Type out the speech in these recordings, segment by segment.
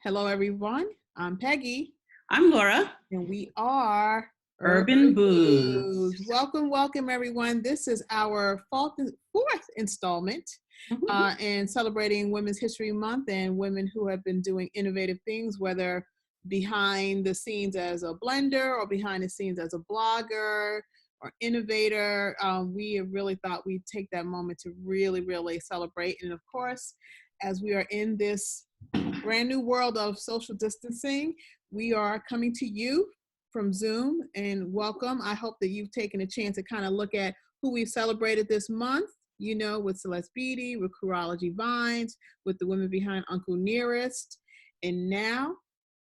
Hello, everyone. I'm Peggy, I'm Laura. and we are Urban Booz. Booze. Welcome, everyone. This is our fourth installment and celebrating Women's History Month and women who have been doing innovative things, whether behind the scenes as a blender or behind the scenes as a blogger or innovator. We have really thought we'd take that moment to really celebrate. And of course, as we are in this brand new world of social distancing, we are coming to you from Zoom, and welcome. I hope that you've taken a chance to kind of look at who we've celebrated this month, you know, with Celeste Beatty, with Curology Vines, with the women behind Uncle Nearest. And now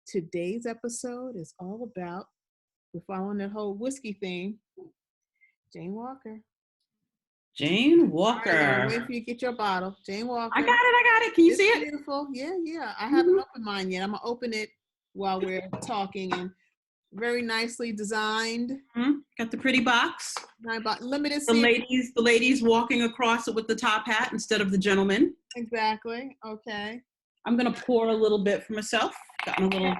today's episode is all about, we're following that whole whiskey thing, Jane Walker. Jane Walker. Wait for you to get your bottle. Jane Walker. I got it. Can you see it? Beautiful. Yeah. I haven't opened mine yet. I'm going to open it while we're talking. And very nicely designed. Got the pretty box. Limited the ladies walking across it with the top hat instead of the gentleman. Exactly. Okay. I'm going to pour a little bit for myself. Gotten a little,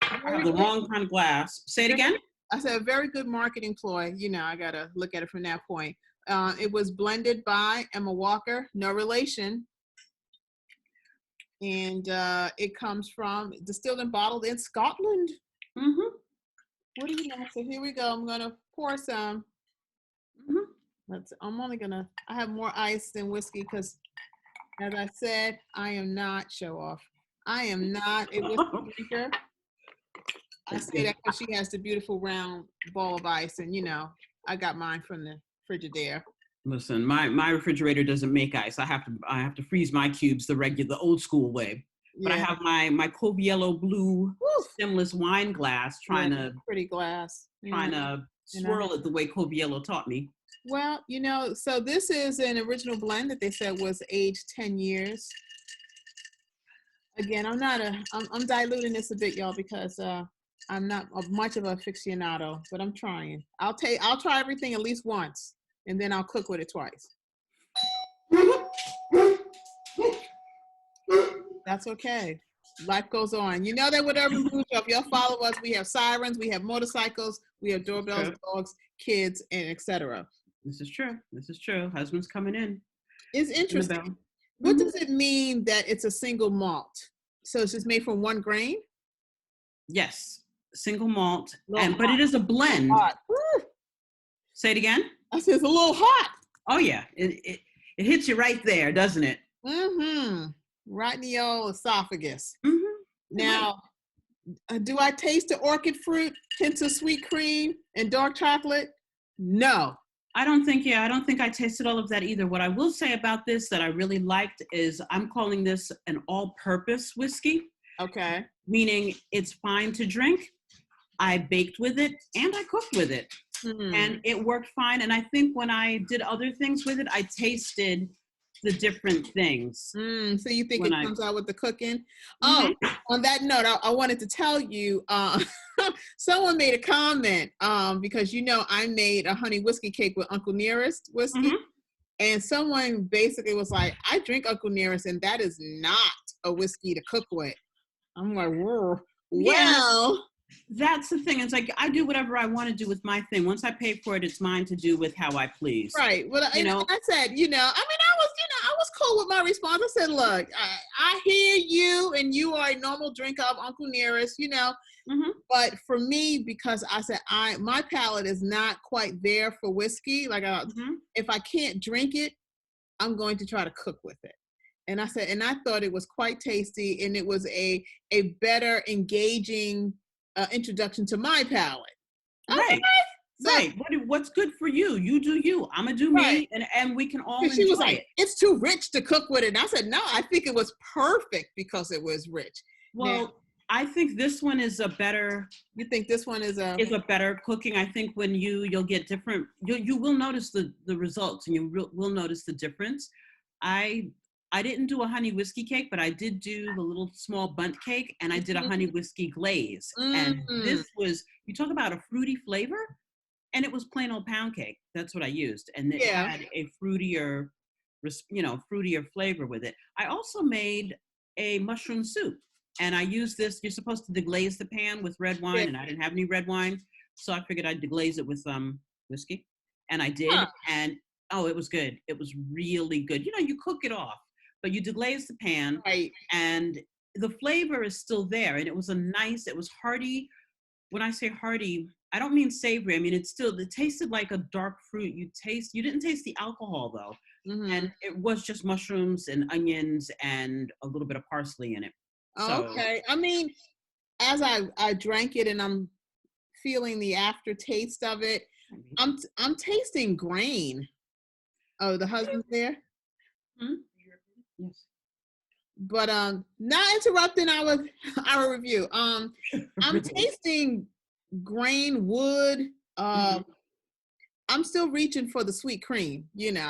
I have the wrong kind of glass. Say it again. I said a very good marketing ploy. You know, I got to look at it from that point. It was blended by Emma Walker, no relation. And it comes from, distilled and bottled in Scotland. What do you know? So here we go. I'm going to pour some. I have more ice than whiskey because, as I said, I am not show off. I am not a whiskey drinker. I say that because she has the beautiful round ball of ice, and you know, I got mine from the Frigidaire. Listen, my refrigerator doesn't make ice. I have to freeze my cubes the old school way. But I have my Coviello blue stemless wine glass trying to swirl it the way Coviello taught me. Well, you know, so this is an original blend that they said was aged 10 years. Again, I'm diluting this a bit, y'all, because I'm not much of a aficionado, but I'm trying. I'll try everything at least once, and then I'll cook with it twice. That's okay. Life goes on. You know that with Urban Booze, if y'all follow us, we have sirens, we have motorcycles, we have doorbells, dogs, kids, and etc. This is true. Husband's coming in. It's interesting. What does it mean that it's a single malt? So it's just made from one grain? Yes, single malt, but it is a blend. Say it again. I said it's a little hot. Oh yeah, it hits you right there, doesn't it? Right in the old esophagus. Now, do I taste the orchid fruit, hints of sweet cream, and dark chocolate? No. I don't think I tasted all of that either. What I will say about this that I really liked is I'm calling this an all-purpose whiskey. Okay. Meaning it's fine to drink. I baked with it and I cooked with it. And it worked fine. And I think when I did other things with it, I tasted the different things. So you think it comes out with the cooking? Oh, on that note, I wanted to tell you, someone made a comment because, you know, I made a honey whiskey cake with Uncle Nearest whiskey. And someone basically was like, I drink Uncle Nearest and that is not a whiskey to cook with. I'm like, whoa. Well, that's the thing. It's like I do whatever I want to do with my thing. Once I pay for it, it's mine to do with how I please. Right. Well, I said, I was cool with my response. I said, look, I hear you, and you are a normal drinker of Uncle Nearest, you know. But for me, because I said my palate is not quite there for whiskey. Like, if I can't drink it, I'm going to try to cook with it. And I said, and I thought it was quite tasty, and it was a better engaging introduction to my palate. Right. So, right. What's good for you? You do you. I'm gonna do me, and we can all enjoy she was like, it's too rich to cook with it. And I said, no, I think it was perfect because it was rich. Well, now, I think this one is a better. You think this one is a better cooking? I think when you'll get different. You will notice the results, and you will notice the difference. I didn't do a honey whiskey cake, but I did do the little small bundt cake, and I did a honey whiskey glaze. And this was, you talk about a fruity flavor, and it was plain old pound cake. That's what I used. And it had a fruitier flavor with it. I also made a mushroom soup. And I use this. You're supposed to deglaze the pan with red wine, and I didn't have any red wine, so I figured I'd deglaze it with whiskey, and I did. Huh. And oh, it was good. It was really good. You know, you cook it off, but you deglaze the pan, Right. and the flavor is still there. And it was it was hearty. When I say hearty, I don't mean savory. I mean, it tasted like a dark fruit. You didn't taste the alcohol though. Mm-hmm. And it was just mushrooms and onions and a little bit of parsley in it. So, Okay. I mean, as I drank it and I'm feeling the aftertaste of it, I'm tasting grain. Oh, the husband's there? hmm? Yes. But not interrupting our review. I'm tasting grain, wood. I'm still reaching for the sweet cream. You know,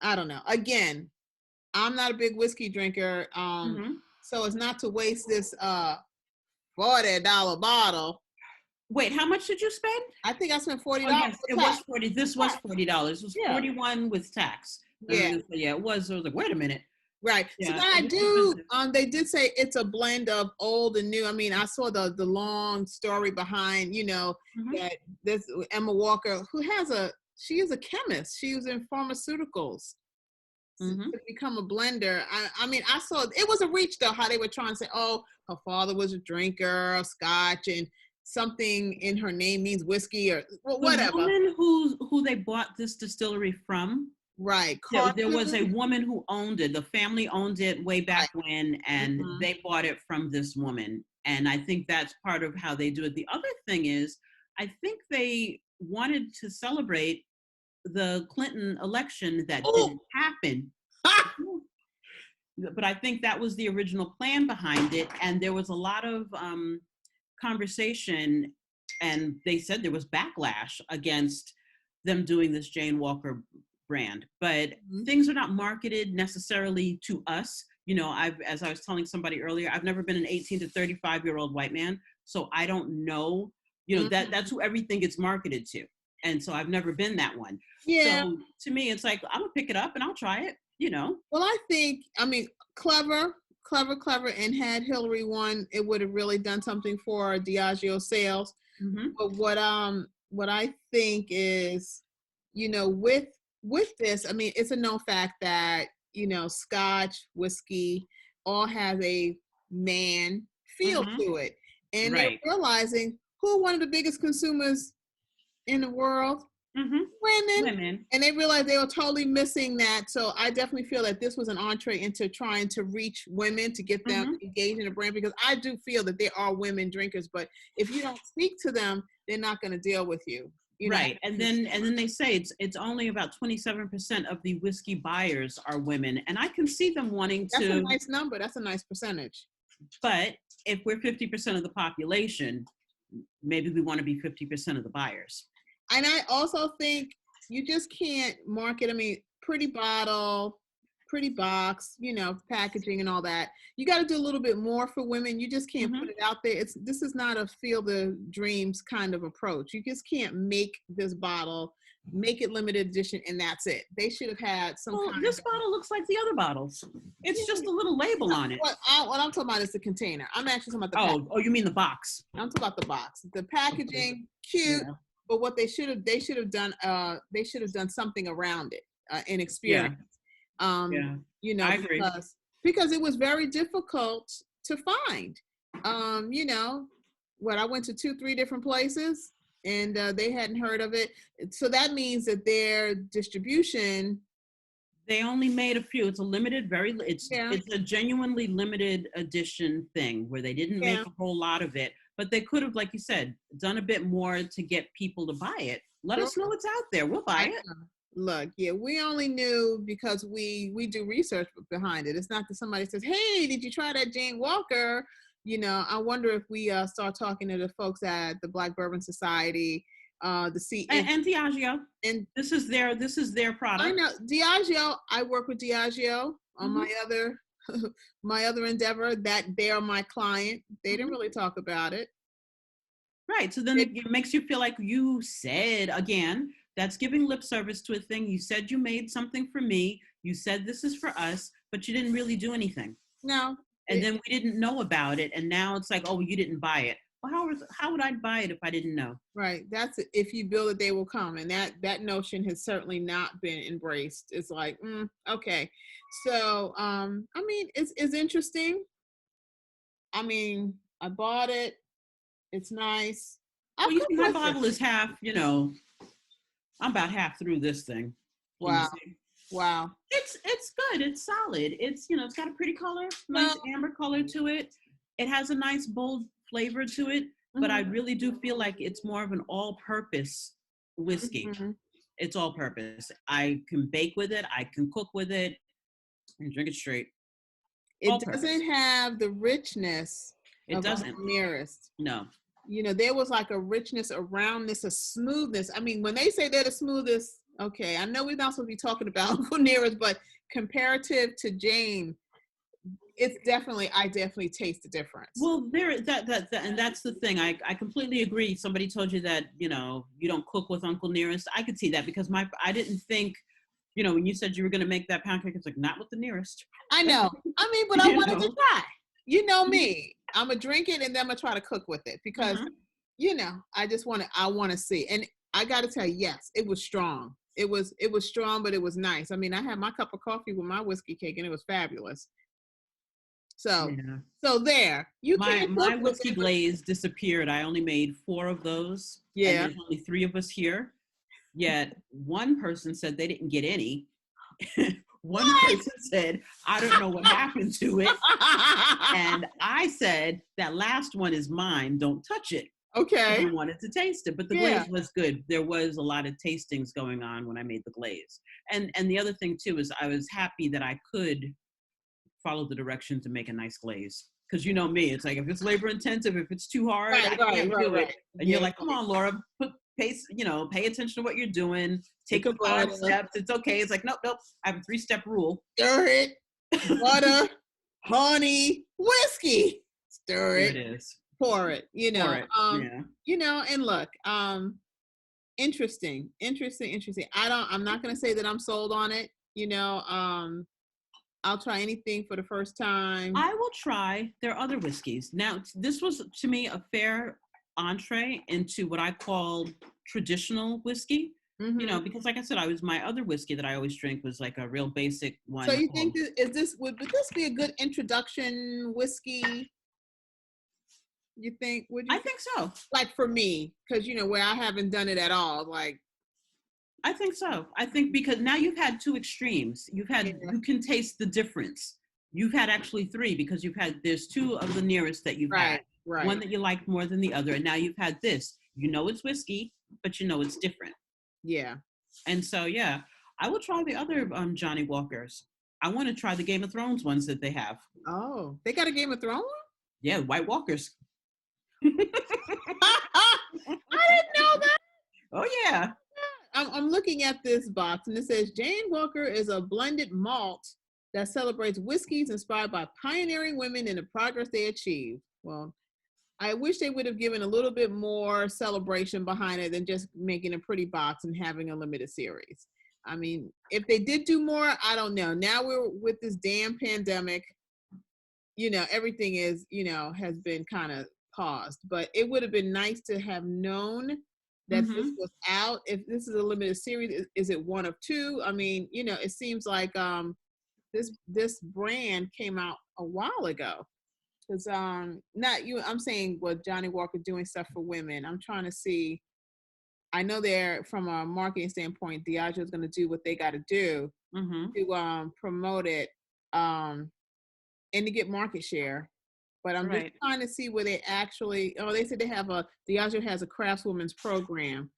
I don't know. Again, I'm not a big whiskey drinker. So it's not to waste this $40 bottle. Wait, how much did you spend? I think I spent $40. Oh, yes, it was 40. This was $40. It was 41 with tax. Yeah. Yeah, it was. I was like, wait a minute. Right. Yeah, so now they did say it's a blend of old and new. I mean, I saw the long story behind, that this Emma Walker, she is a chemist. She was in pharmaceuticals to become a blender. I mean, I saw, it was a reach though, how they were trying to say, oh, her father was a drinker of scotch and something in her name means whiskey or whatever. The woman who they bought this distillery from, right. There was a woman who owned it. The family owned it way back when, and they bought it from this woman. And I think that's part of how they do it. The other thing is, I think they wanted to celebrate the Clinton election that didn't happen. But I think that was the original plan behind it. And there was a lot of conversation, and they said there was backlash against them doing this Jane Walker brand, but things are not marketed necessarily to us. As I was telling somebody earlier, I've never been an 18 to 35-year-old white man, so I don't know, that's who everything gets marketed to. And so I've never been that one. Yeah. So to me, it's like, I'm gonna pick it up and I'll try it, Well, I think, clever. And had Hillary won, it would have really done something for Diageo sales. But what I think is, with this, it's a known fact that, Scotch, whiskey, all has a man feel to it. And they're realizing who are one of the biggest consumers in the world? Women. And they realized they were totally missing that. So I definitely feel that this was an entree into trying to reach women to get them engaged in the brand, because I do feel that there are women drinkers, but if you don't speak to them, they're not going to deal with you. Right. And then they say it's only about 27% of the whiskey buyers are women. And I can see them wanting to. That's a nice number. That's a nice percentage. But if we're 50% of the population, maybe we want to be 50% of the buyers. And I also think you just can't market, pretty bottle, pretty box, packaging and all that. You got to do a little bit more for women. You just can't put it out there. This is not a Field of Dreams kind of approach. You just can't make this bottle, make it limited edition, and that's it. They should have had some kind this bottle looks like the other bottles. It's just a little label on it. What I'm talking about is the container. I'm actually talking about the packaging. Oh, you mean the box. I'm talking about the box. The packaging, cute. Yeah. But what they should have done something around it, an experience. I agree. Because it was very difficult to find. I went to 2-3 different places and they hadn't heard of it. So that means that their distribution. They only made a few. It's a limited, it's a genuinely limited edition thing where they didn't make a whole lot of it. But they could have, like you said, done a bit more to get people to buy it. Let us know it's out there. We'll buy it. Look, we only knew because we do research behind it. It's not that somebody says, hey, did you try that Jane Walker? I wonder if we start talking to the folks at the Black Bourbon Society, and Diageo. And this is their product. I know. Diageo, I work with Diageo on my other endeavor, that they're my client. They didn't really talk about it. Right. So then it makes you feel like you said, again, that's giving lip service to a thing. You said you made something for me. You said this is for us, but you didn't really do anything. No. and then we didn't know about it, and now it's like, oh, you didn't buy it. Well, how would I buy it if I didn't know? Right. That's it. If you build it, they will come, and that notion has certainly not been embraced. It's like, okay. So, I mean, it's interesting. I mean, I bought it. It's nice. I'll Well, you cook see, my with bottle it. is half. I'm about half through this thing. Can you Wow. see? Wow. It's good. It's solid. It's got a pretty color, No. nice amber color to it. It has a nice bold flavor to it, but I Mhm. really do feel like it's more of an all-purpose whiskey. Mhm. It's all-purpose. I can bake with it. I can cook with it and drink it straight. It All-purpose. doesn't have the richness It of doesn't. Uncle Nearest. No. There was like a richness around this, a smoothness. I mean, when they say they're the smoothest, okay, I know we're not supposed to be talking about Uncle Nearest, but comparative to Jane, I definitely taste the difference. Well, and that's the thing. I completely agree. Somebody told you that, you don't cook with Uncle Nearest. I could see that because I didn't think, when you said you were going to make that pound cake, it's like, not with the Nearest. I know. I mean, but I You wanted to know? try. You know me. I'm going to drink it and then I'm going to try to cook with it because, I want to see. And I got to tell you, yes, it was strong. It was strong, but it was nice. I mean, I had my cup of coffee with my whiskey cake and it was fabulous. So, Yeah. so there, you can't My cook with whiskey it. glaze disappeared. I only made 4 of those. Yeah. And there's only 3 of us here. Yet one person said they didn't get any. One person said, I don't know what happened to it. And I said, that last one is mine. Don't touch it. Okay. I wanted to taste it, but the glaze was good. There was a lot of tastings going on when I made the glaze. And the other thing too is I was happy that I could follow the directions to make a nice glaze. Because you know me, it's like if it's labor intensive, if it's too hard, I can't do it. And you're like, come on, Laura, pay attention to what you're doing. Take the 5 steps. It's okay. It's like, nope. I have a 3-step rule. Stir it, butter, honey, whiskey. Stir it. There it is. Pour it. Pour it. And look, interesting. I'm not gonna say that I'm sold on it. I'll try anything for the first time. I will try their other whiskeys. Now, this was to me a fair entree into what I call traditional whiskey. Mm-hmm. Because like I said, my other whiskey that I always drink was like a real basic one. So you think would this be a good introduction whiskey? You think? I think so. Like for me, because where I haven't done it at all, like. I think so. I think because now you've had 2 extremes. You can taste the difference. You've had actually 3 because there's 2 of the Nearest that you've had. Right. One that you liked more than the other. And now you've had this. It's whiskey, but it's different. Yeah. And so, yeah, I will try the other Johnny Walkers. I want to try the Game of Thrones ones that they have. Oh, they got a Game of Thrones? Yeah, White Walkers. I didn't know that. Oh, yeah. I'm looking at this box and it says Jane Walker is a blended malt that celebrates whiskeys inspired by pioneering women and the progress they achieved. Well, I wish they would have given a little bit more celebration behind it than just making a pretty box and having a limited series. I mean, if they did do more, I don't know. Now we're with this damn pandemic, everything is, has been kind of paused, but it would have been nice to have known that this was out. If this is a limited series, is it 1 of 2? I mean, it seems like this brand came out a while ago. Because I'm saying Johnny Walker doing stuff for women. I'm trying to see. I know they're from a marketing standpoint, Diageo is going to do what they got to do to promote it and to get market share. But I'm just trying to see where they actually. Oh, they said Diageo has a craftswomen's program,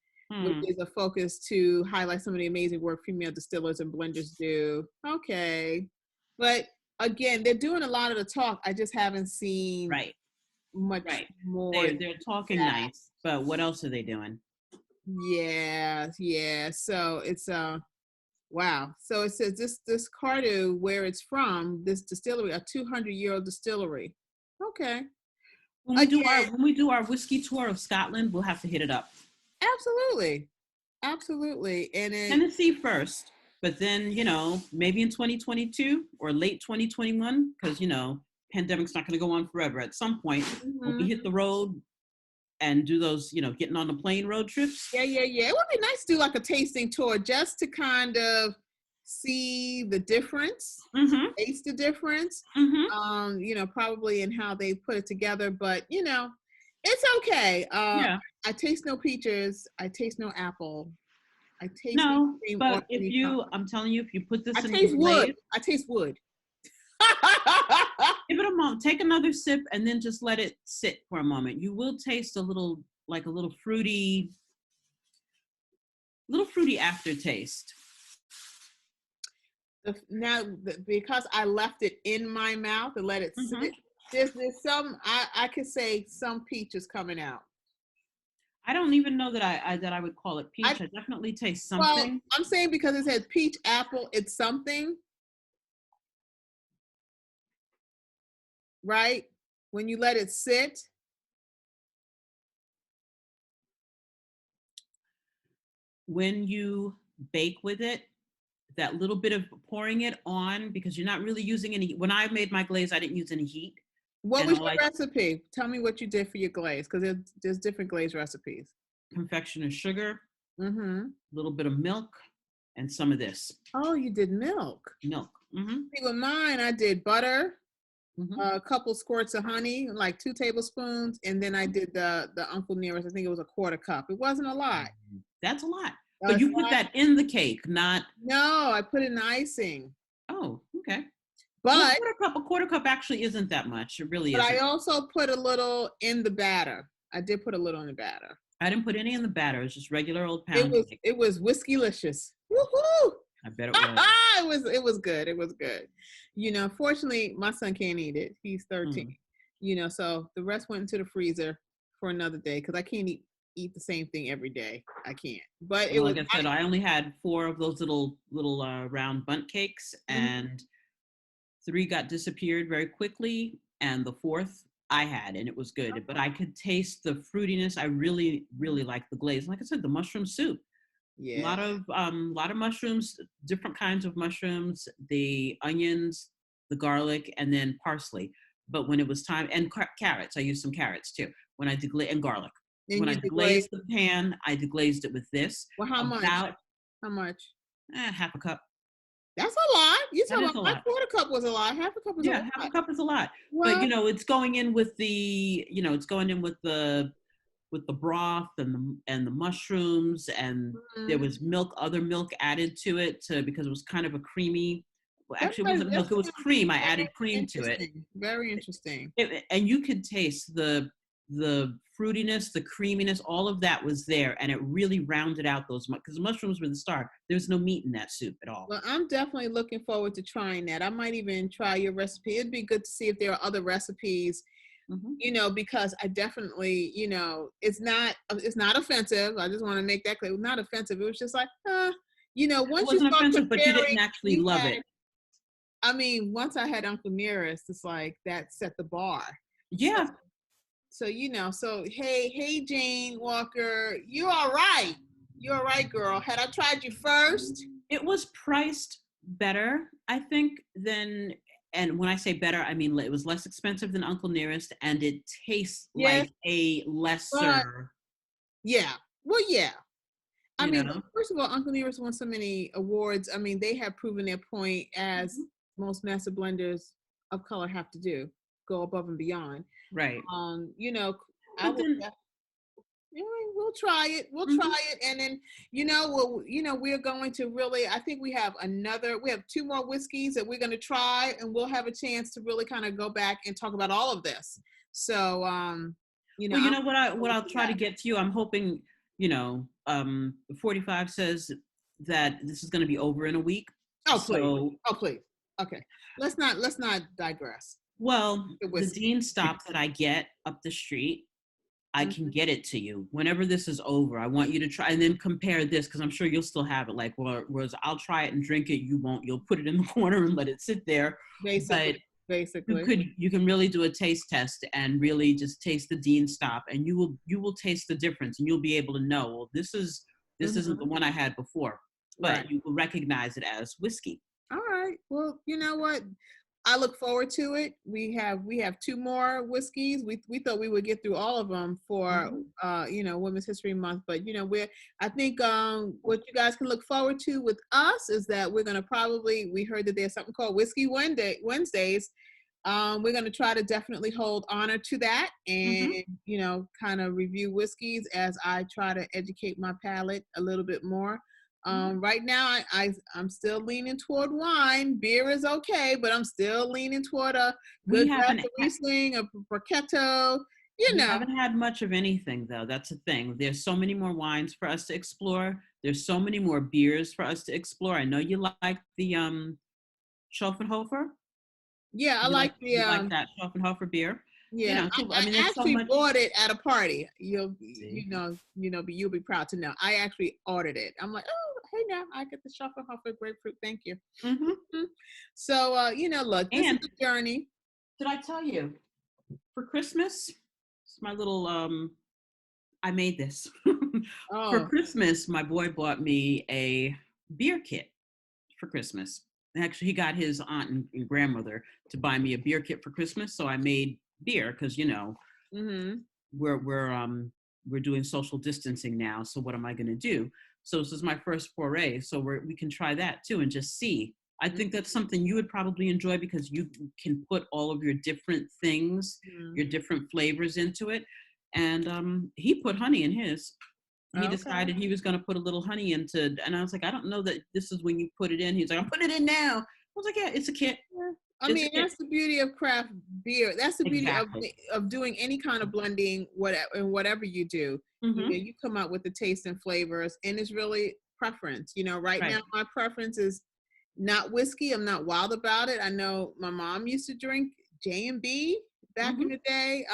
which is a focus to highlight some of the amazing work female distillers and blenders do. Okay, but again, they're doing a lot of the talk. I just haven't seen much more. They're talking nice, but what else are they doing? Yeah. So it's wow. So it says this Cardew, where it's from, this distillery, a 200-year-old distillery. Okay. When we do our whiskey tour of Scotland, we'll have to hit it up. Absolutely. And Tennessee first, but then maybe in 2022 or late 2021, because pandemic's not going to go on forever. At some point, when we Mm-hmm. hit the road and do those, getting on the plane road trips. Yeah. It would be nice to do like a tasting tour just to kind of see the difference, Mm-hmm. taste the difference. Mm-hmm. Probably in how they put it together, but it's okay. Yeah. I taste no peaches. I taste no apple. I taste no No, cream or but any I'm telling you, if you put I this in your taste wood. glaze, I taste wood. give it a moment, take another sip, and then just let it sit for a moment. You will taste like a little fruity aftertaste. Because I left it in my mouth and let it Mm-hmm. sit. There's some I could say some peaches coming out. I don't even know that I would call it I peach. I definitely taste well, something. I'm saying because it says peach apple, it's something, right? When you let it sit. When you bake with it, that little bit of pouring it on, because you're not really using any. When I made my glaze, I didn't use any heat, What and was all your I recipe? Tell me what you did for your glaze, because there's different glaze recipes. confectioner sugar, Mm-hmm. a little bit of milk, and some of this Oh, you did milk. milk. Mm-hmm. See, with mine, I did butter, Mm-hmm. a couple squirts of honey, like 2 tablespoons, and then I did the Uncle Nearest. I think it was a quarter cup. It wasn't a lot. That's a lot. That But was you put that in the cake, not. No, I put in the icing. Oh, okay. Well, But a quarter cup actually isn't that much. It really I isn't. also put a little in the batter. I did put a little in the batter. I didn't put any in the batter. It's just regular old It pound was cake. it was whiskey-licious. Woohoo! I bet it was. it was good. It was good. Fortunately, my son can't eat it. He's 13. Mm. So the rest went into the freezer for another day because I can't eat the same thing every day. I can't. But it Well, was. like I said, I only had 4 of those little round bundt cakes, and 3 got disappeared very quickly, and the 4th I had, and it was good. But I could taste the fruitiness. I really, really like the glaze. Like I said, the mushroom soup. A Yeah. lot of mushrooms, different kinds of mushrooms, the onions, the garlic, and then parsley. But when it was time, and carrots, I used some carrots too. When I deglaze, and garlic. And When you I deglazed. deglazed the pan, I deglazed it with this. Well, how much? About How much? half a cup. That's a lot. You That talking is about a my lot. quarter cup was a lot. Half a cup was a Yeah, half a lot. cup is a lot. But Well, it's going in with it's going in with the broth and the mushrooms, and there mm, was other milk added to it because it was kind of a creamy. Well, actually, it wasn't that milk; it was sounds cream. I very added cream to it. interesting. Very interesting. And you could taste the fruitiness, the creaminess, all of that was there, and it really rounded out those because the mushrooms were the star. There's no meat in that soup at all. Well, I'm definitely looking forward to trying that. I might even try your recipe. It'd be good to see if there are other recipes, because I definitely, it's not offensive. I just want to make that clear. It was not offensive. It was just like, It once you wasn't start offensive, but you preparing, didn't actually love it. once I had Uncle Nearest, it's like that set the bar. Yeah. So hey Jane Walker, you're all right. You're all right, girl. Had I tried you first? It was priced better, I think, and when I say better, I mean it was less expensive than Uncle Nearest, and it tastes Yes, like a lesser, yeah. Well, yeah. you know. First of all, Uncle Nearest won so many awards. They have proven their point, as Mhm. most master blenders of color have to do, go above and beyond. Right. I But will. then, Yeah, we'll try it. We'll mhm. try it, and then we're going to really. I think we have 2 more whiskeys that we're going to try, and we'll have a chance to really kind of go back and talk about all of this. So, Well, I'm what I'll try to get to you. I'm hoping, 45 says that this is going to be over in a week. Oh please, So, oh please. Okay, let's not digress. well, The the whiskey. Dean stop that I get up the street, I can get it to you whenever this is over. I want you to try and then compare this, because I'm sure you'll still have it. Like, whereas I'll try it and drink it, you won't. You'll put it in the corner and let it sit there. But Basically. you can really do a taste test and really just taste the Dean stop, and you will taste the difference, and you'll be able to know, well, this isn't the one I had before, but Right. you will recognize it as whiskey. All right. Well, you know what? I look forward to it. We have two more whiskeys. We thought we would get through all of them for Mhm. Women's History Month, but we're I think what you guys can look forward to with us is that we're gonna probably we heard that there's something called Whiskey Wednesdays. We're going to try to definitely hold honor to that and, Mhm. kind of review whiskeys as I try to educate my palate a little bit more. Mhm. Right now, I'm still leaning toward wine. Beer is okay, but I'm still leaning toward a We good glass haven't of ha- Riesling, a Prosecco, you we know. haven't had much of anything though. That's the thing. There's so many more wines for us to explore. There's so many more beers for us to explore. I know you like the Schopenhofer. Yeah, I like the You like that Schopenhofer beer. You Yeah, know, so I I mean, there's so actually much. bought it at a party. See. You'll be proud to know. I actually ordered it. I'm like, oh, hey now, I get the Shufflehuffer grapefruit. Thank you. Hmm. Mhm. So, look, this is And a journey. did I tell you for Christmas? It's my little I made this. For Oh, Christmas, my boy bought me a beer kit for Christmas. Actually, he got his aunt and grandmother to buy me a beer kit for Christmas, so I made beer because mm-hmm. we're doing social distancing now. So what am I going to do? So this is my first foray. So we can try that too and just see. I think that's something you would probably enjoy because you can put all of your different things, Mm-hmm. your different flavors into it. And he put honey in his. He Okay. decided he was going to put a little honey into, and I was like, I don't know that this is when you put it in. He's like, I'm putting it in now. I was like, yeah, it's a kit. Yeah. I It's a mean, kit. that's the beauty of craft beer. That's the beauty Exactly. of doing any kind of blending, whatever you do. Mm-hmm. You come out with the taste and flavors, and it's really preference. Right Right. now, my preference is not whiskey. I'm not wild about it. I know my mom used to drink J&B back in Mm-hmm. the day.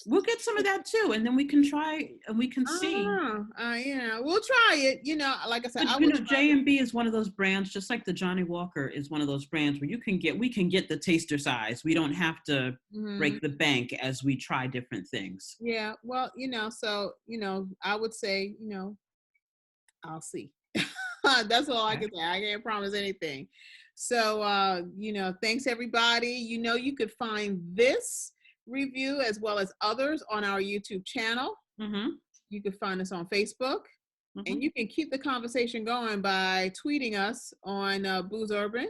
We'll get some of that too, and then we can try and we can I don't see. know. We'll try it. Like I said, But I will try it. J&B is one of those brands, just like the Johnny Walker is one of those brands where we can get the taster size. We don't have to Mhm. break the bank as we try different things. Yeah. Well, so I would say, I'll see. That's all I Okay. can say. I can't promise anything. So, thanks everybody. You could find this review as well as others on our YouTube channel. Mm-hmm. You can find us on Facebook, and Mm-hmm. you can keep the conversation going by tweeting us on Booz Urban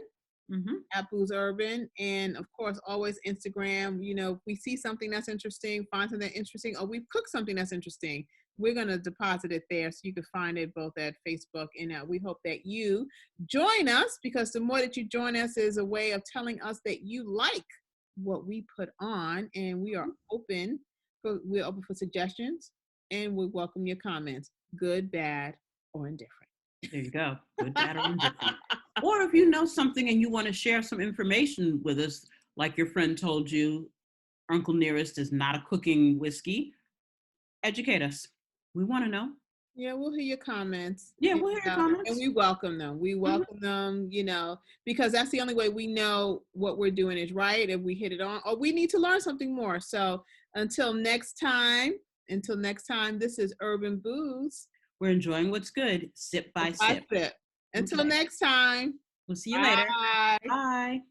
Mm-hmm. at Booz Urban, and of course, always Instagram. If we see something that's interesting, find something interesting, or we've cooked something that's interesting, we're going to deposit it there so you can find it both at Facebook and we hope that you join us, because the more that you join us is a way of telling us that you like what we put on, and we're open for suggestions, and we welcome your comments, good, bad, or indifferent. There you go. Good, bad, or indifferent. Or if you know something and you want to share some information with us, like your friend told you, Uncle Nearest is not a cooking whiskey, educate us. We want to know. Yeah, we'll hear your comments, Yeah, and, we'll hear your and comments. we welcome them. We Mhm. welcome them, because that's the only way we know what we're doing is right. If we hit it on, or we need to learn something more. So until next time, this is Urban Booze. We're enjoying what's good, sip by I sip. sip. Until Okay. next time. We'll see you later. Bye. Bye.